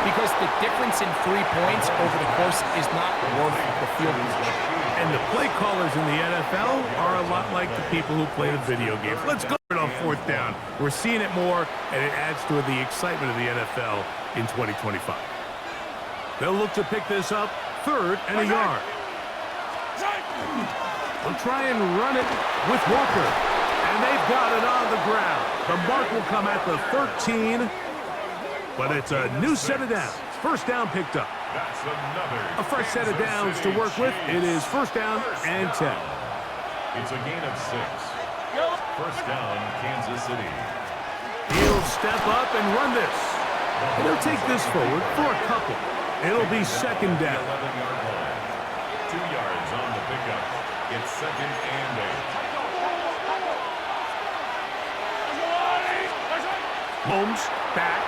because the difference in 3 points over the course is not worth the field position. And the play callers in the NFL are a lot like the people who play the video games. Let's go on 4th down. We're seeing it more, and it adds to the excitement of the NFL in 2025. They'll look to pick this up 3rd and a yard. They'll try and run it with Walker, and they've got it on the ground. The mark will come at the 13, but it's a new set of downs. 1st down picked up. That's another. A fresh set of downs to work with. It is 1st down and 10. It's a gain of 6. 1st down, Kansas City. He'll step up and run this. And he'll take this forward for a couple. It'll be 2nd down. 11-yard line. 2 yards on the pickup. It's 2nd and 8. Holmes back.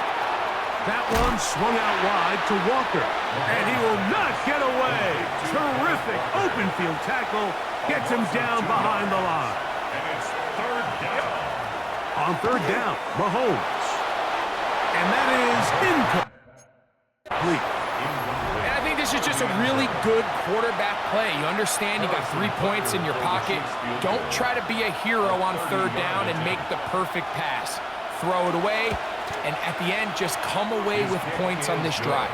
That one swung out wide to Walker, and he will not get away. Terrific open field tackle. Gets him down behind the line. And it's 3rd down. On 3rd down, Mahomes. And that is incomplete. And I think this is just a really good quarterback play. You understand you got 3 points in your pocket. Don't try to be a hero on 3rd down and make the perfect pass. Throw it away, and at the end, just come away with points on this drive.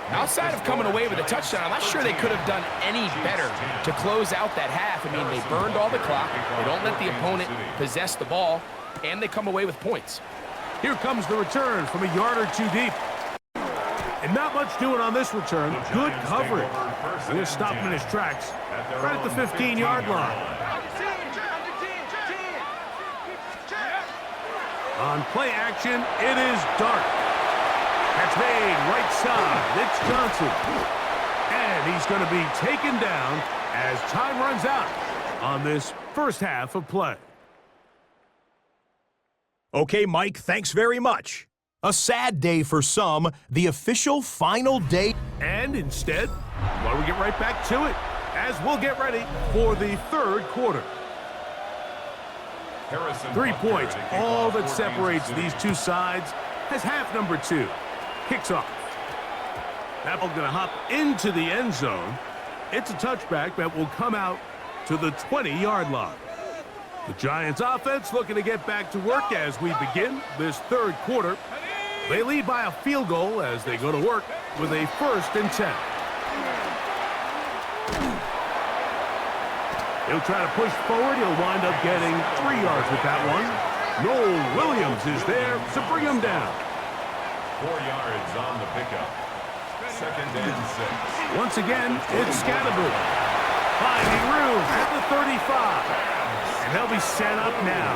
Outside of coming away with a touchdown, I'm not sure they could have done any better to close out that half. I mean, they burned all the clock. They don't let the opponent possess the ball, and they come away with points. Here comes the return from a yard or 2 deep. And not much doing on this return. Good coverage. They're going to stop him in his tracks right at the 15-yard line. On play action, it is Dart. That's made right side. It's Johnson. And he's going to be taken down as time runs out on this 1st half of play. Okay, Mike, thanks very much. A sad day for some, the official final day. And instead, why don't we get right back to it as we'll get ready for the 3rd quarter. 3 points, all that separates these two sides, as half number 2 kicks off. That ball going to hop into the end zone. It's a touchback that will come out to the 20-yard line. The Giants offense looking to get back to work as we begin this 3rd quarter. They lead by a field goal as they go to work with a 1st and 10. He'll try to push forward. He'll wind up getting 3 yards with that one. Noel Williams is there to bring him down. 4 yards on the pickup. 2nd and 6. Once again, it's Scatterbury. Finding room at the 35. And they'll be set up now.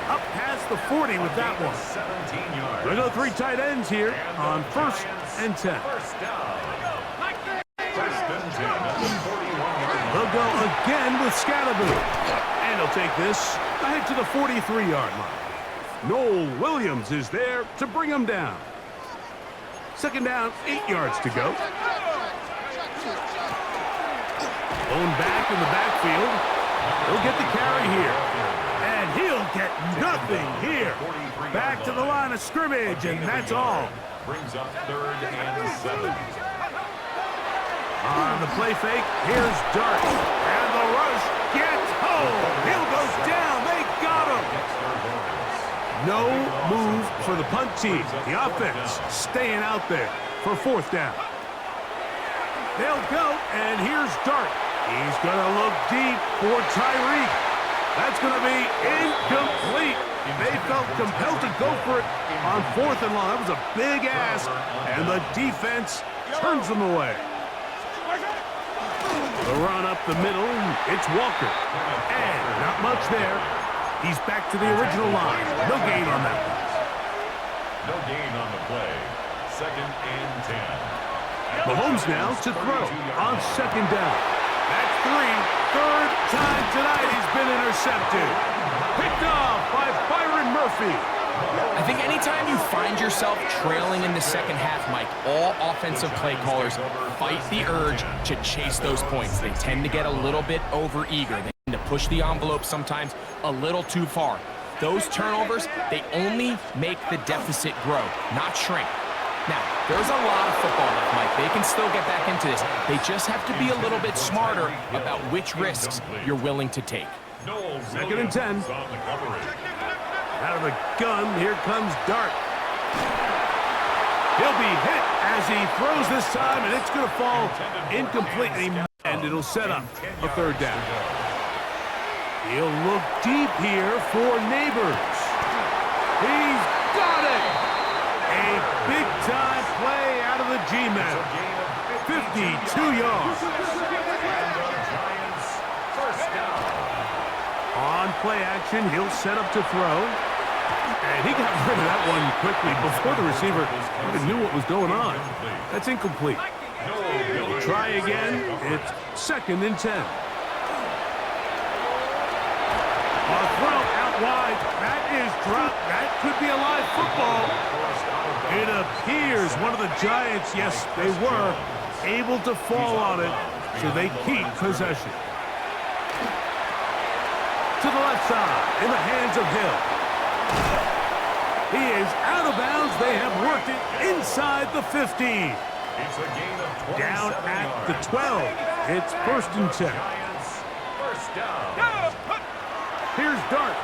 Up past the 40 with that one. 17 yards. We'll go 3 tight ends here on 1st and 10. First down. 1st and 10 at the 41-yard line. They'll go again with Scatterbury. And he'll take this ahead to the 43-yard line. Noel Williams is there to bring him down. 2nd down, 8 yards to go. Going back in the backfield. He'll get the carry here. And he'll get nothing here. Back to the line of scrimmage, and that's all. Brings up 3rd and 7. On the play fake, here's Dart. And the rush gets home. He'll go down. They got him. No move for the punt team. The offense staying out there for 4th down. They'll go, and here's Dart. He's going to look deep for Tyreek. That's going to be incomplete. They felt compelled to go for it on 4th and long. That was a big ask, and the defense turns them away. The run up the middle, it's Walker. And not much there. He's back to the original line. No gain on that one. No gain on the play. 2nd and 10. Mahomes now to throw on 2nd down. That's 3. 3rd time tonight he's been intercepted. Picked off by Byron Murphy. I think anytime you find yourself trailing in the second half, Mike, all offensive play callers fight the urge to chase those points. They tend to get a little bit over-eager. They tend to push the envelope sometimes a little too far. Those turnovers, they only make the deficit grow, not shrink. Now, there's a lot of football left, Mike. They can still get back into this. They just have to be a little bit smarter about which risks you're willing to take. 2nd and 10. Out of the gun, here comes Dart. He'll be hit as he throws this time, and it's going to fall incomplete, and it'll set up a 3rd down. He'll look deep here for Neighbors. He's got it! A big-time play out of the G-Men. 52 yards. On play action, he'll set up to throw. And he got rid of that one quickly before the receiver even knew what was going on. That's incomplete. Try again. It's 2nd and 10. A throw out wide. That is dropped. That could be a live football. It appears one of the Giants, yes, they were able to fall on it, so they keep possession. To the left side, in the hands of Hill. He is out of bounds. They have worked it inside the 15. It's a gain of 27 Down at yards. the 12. It's 1st and 10. Giants, first down. Here's Dart.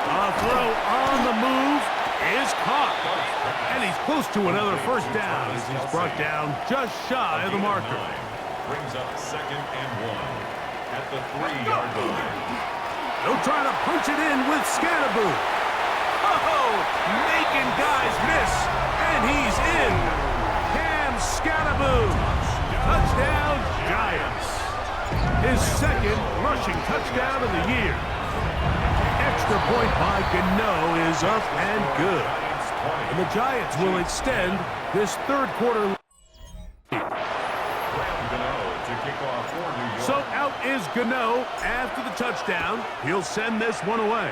A throw on the move is caught. And he's close to another 1st down as he's brought down just shy of the marker. Brings up 2nd and 1 at the 3-yard line. They'll try to punch it in with Scatterbury. Oh, making guys miss, and he's in. Cam Scatterbury. Touchdown, Giants. His 2nd rushing touchdown of the year. Extra point by Gano is up and good. And the Giants will extend this 3rd quarter lead. So out is Gano after the touchdown. He'll send this one away.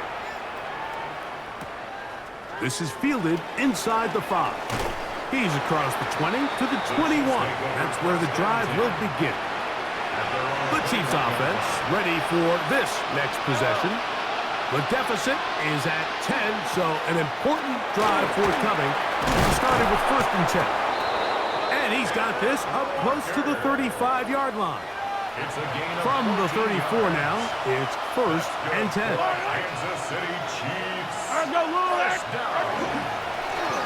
This is fielded inside the 5. He's across the 20 to the 21. That's where the drive will begin. The Chiefs offense ready for this next possession. The deficit is at 10, so an important drive forthcoming. Starting with 1st and 10. And he's got this up close to the 35-yard line. From the 34 now, it's 1st and 10. Kansas City Chiefs.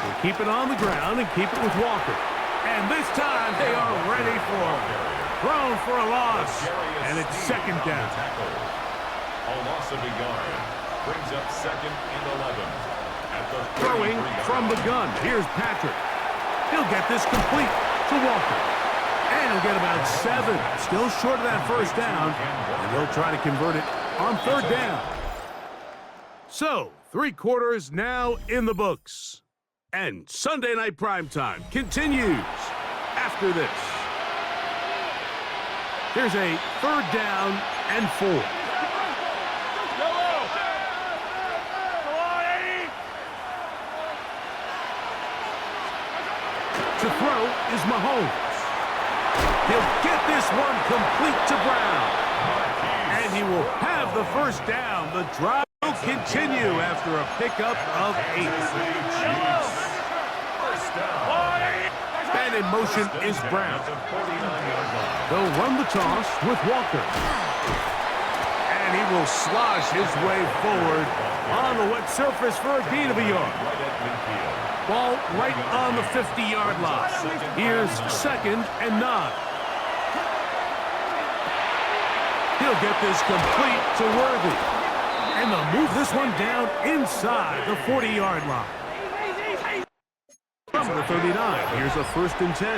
We'll keep it on the ground and keep it with Walker. And this time they are ready for it. Thrown for a loss. And it's second down. A loss of a yard brings up 2nd and 11. At the Throwing from the gun. Here's Patrick. He'll get this complete to Walker. And he'll get about 7. Still short of that first down. And they'll try to convert it on third down. So, 3 quarters now in the books. And Sunday Night Primetime continues after this. Here's a 3rd down and 4. To throw is Mahomes. He'll get this one complete to Brown. And he will have the first down. The drive will continue after a pickup of 8. And in motion is Brown. They'll run the toss with Walker. And he will slosh his way forward on the wet surface for a gain of a yard. Ball right on the 50-yard line. Here's 2nd and 9. He'll get this complete to Worthy. And they'll move this one down inside the 40-yard line. From the 39, here's a 1st and 10.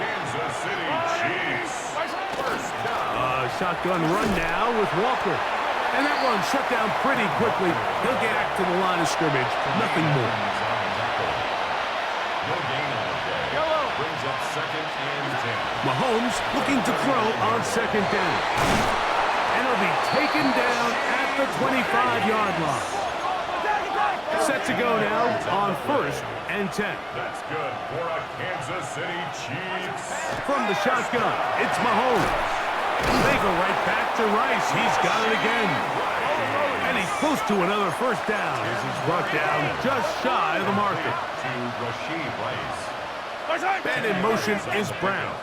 Kansas City Chiefs. First down. Shotgun run now with Walker. And that one shut down pretty quickly. He'll get back to the line of scrimmage. Nothing more. No gain on the play. Brings up 2nd and 10. Mahomes looking to throw on 2nd down. And he'll be taken down at the 25-yard line. Set to go now on 1st and 10. That's good for a Kansas City Chiefs. From the shotgun, it's Mahomes. They go right back to Rice. He's got it again. And he's close to another first down as he's brought down just shy of the marker. To Rashee Rice. And in motion is Brown.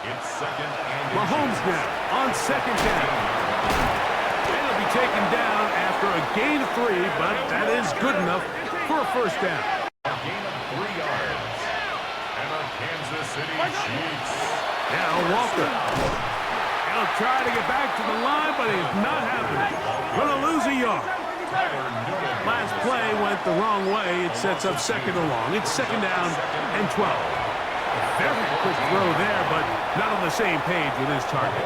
It's 2nd and Mahomes now on 2nd down. And he'll be taken down after a gain of 3, but that is good enough for a first down. a gain of 3 yards. And a Kansas City Chiefs. Now Walker. He'll try to get back to the line, but it's not happening. Gonna lose a yard. Last play went the wrong way. It sets up 2nd and long. It's 2nd down and 12. Very quick throw there, but not on the same page with his target.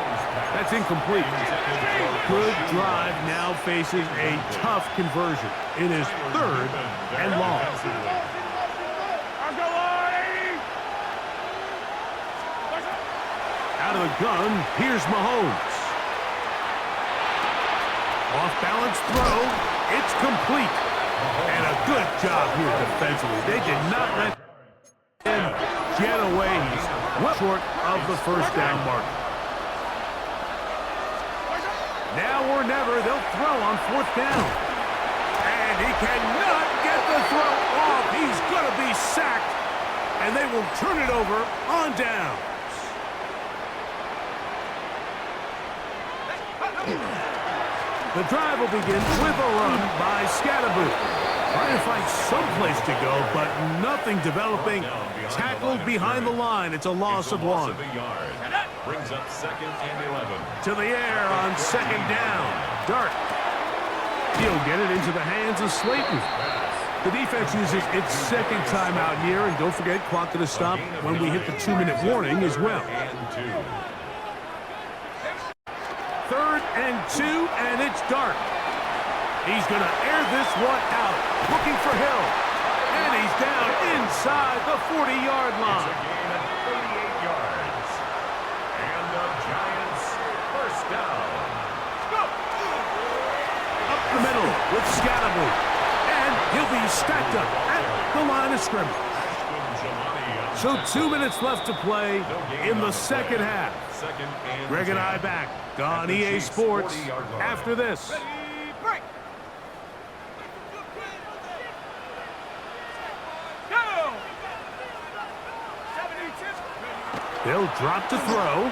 That's incomplete. Good drive now faces a tough conversion. It is 3rd and long. Out of the gun, here's Mahomes. Off-balance throw. It's complete. And a good job here defensively. They did not let him get away. He's well short of the first down mark. Now or never, they'll throw on 4th down. And he cannot get the throw off. He's going to be sacked. And they will turn it over on down. The drive will begin with a run by Scatterboot. Trying to find someplace to go, but nothing developing. Tackled behind the line. It's a loss of 1. Brings up 2nd and 11. To the air on 2nd down. Dart. He'll get it into the hands of Slayton. The defense uses its 2nd timeout here, and don't forget, clock to the stop when we hit the 2-minute warning as well. 3rd and 2, and it's Dart. He's going to air this one out, looking for Hill. And he's down inside the 40-yard line. It's a gain of 38 yards. And the Giants first down. Up the middle with Scatterboot. And he'll be stacked up at the line of scrimmage. So 2 minutes left to play in the 2nd half. Greg and I back on EA Sports after this. They'll drop to throw.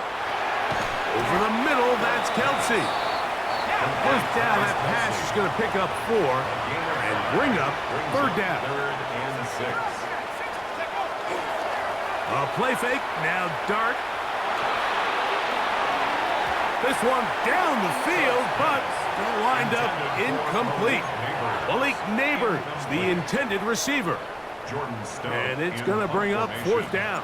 Over the middle, that's Kelsey. First down, that pass is going to pick up 4 and bring up 3rd down. 3rd and 6. A play fake, now dart. This one down the field, but still lined up incomplete. Malik Neighbors, the intended receiver. And it's going to bring up fourth down.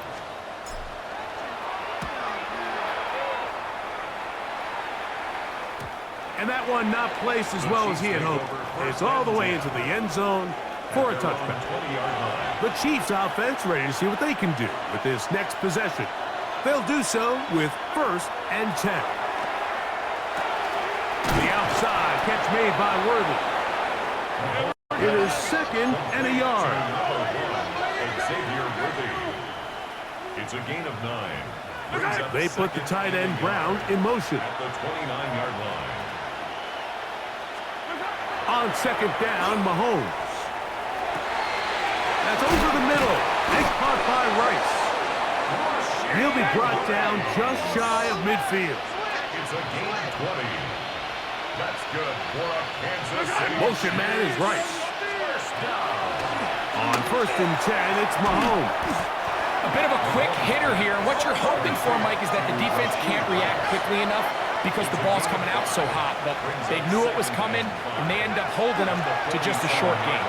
And that one not placed as well as he had hoped. It's all the way into the end zone for a touchback. The Chiefs offense ready to see what they can do with this next possession. They'll do so with 1st and 10. The outside catch made by Worthy. It is 2nd and a yard. Xavier Worthy. It's a gain of 9. They put the tight end Brown in motion. At the 29-yard line. On 2nd down, Mahomes. That's over the middle. Nice caught by Rice. He'll be brought down just shy of midfield. It's a gain of 20. That's good for a Kansas City. Motion man is Rice. First down. On 1st and 10, it's Mahomes. A bit of a quick hitter here. What you're hoping for, Mike, is that the defense can't react quickly enough because the ball's coming out so hot. But they knew it was coming, and they end up holding them to just a short gain.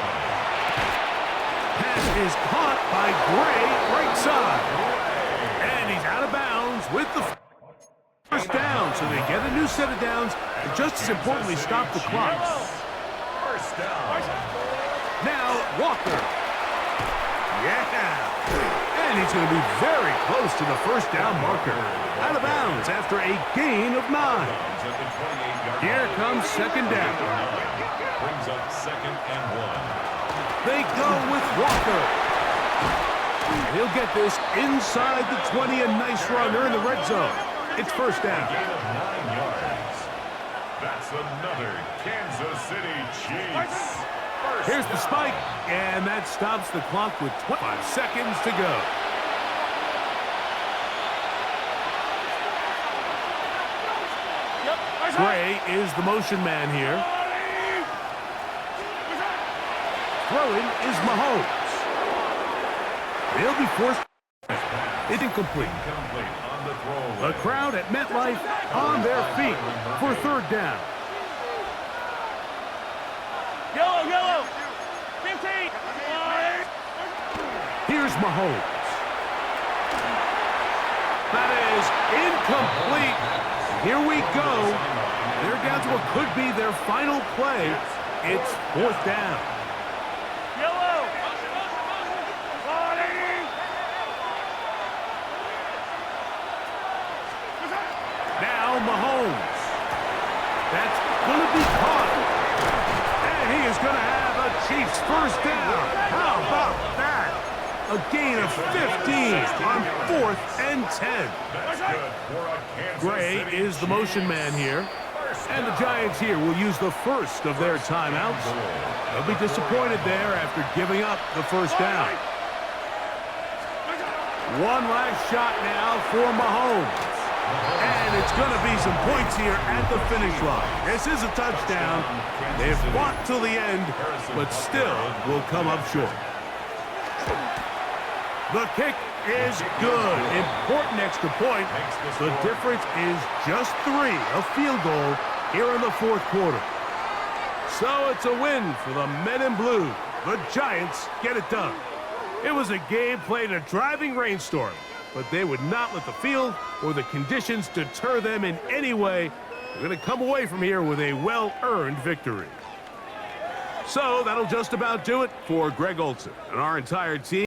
Pass is caught by Gray, right side. And he's out of bounds with the first down. So they get a new set of downs, and just as importantly, stop the clock. First down. Now, Walker. Yeah. And he's going to be very close to the first down marker. Out of bounds after a gain of 9. Here comes 2nd down. Brings up 2nd and 1. They go with Walker. And he'll get this inside the 20. A nice run. They're in the red zone. It's first down. Gain of 9 yards. That's another Kansas City Chiefs. Here's the spike, and that stops the clock with 25 seconds to go. Gray is the motion man here. Throwing is Mahomes. He'll be forced. It's incomplete. On the throw. The crowd at MetLife on their feet for 3rd down. Yellow. 15. Here's Mahomes. That is incomplete. Here we go. They're down to what could be their final play. It's 4th down. Yellow. Now Mahomes. That's going to be caught. And he is going to have a Chiefs first down. How about that? A gain of 15 on 4th and 10. Gray is the motion man here. And the Giants here will use the first of their timeouts. They'll be disappointed there after giving up the first down. One last shot now for Mahomes. And it's going to be some points here at the finish line. This is a touchdown. They've fought till the end, but still will come up short. The kick is good. Important extra point. The difference is just 3, a field goal here in the 4th quarter. So it's a win for the Men in Blue. The Giants get it done. It was a game played in a driving rainstorm, but they would not let the field or the conditions deter them in any way. They're going to come away from here with a well-earned victory. So that'll just about do it for Greg Olsen and our entire team.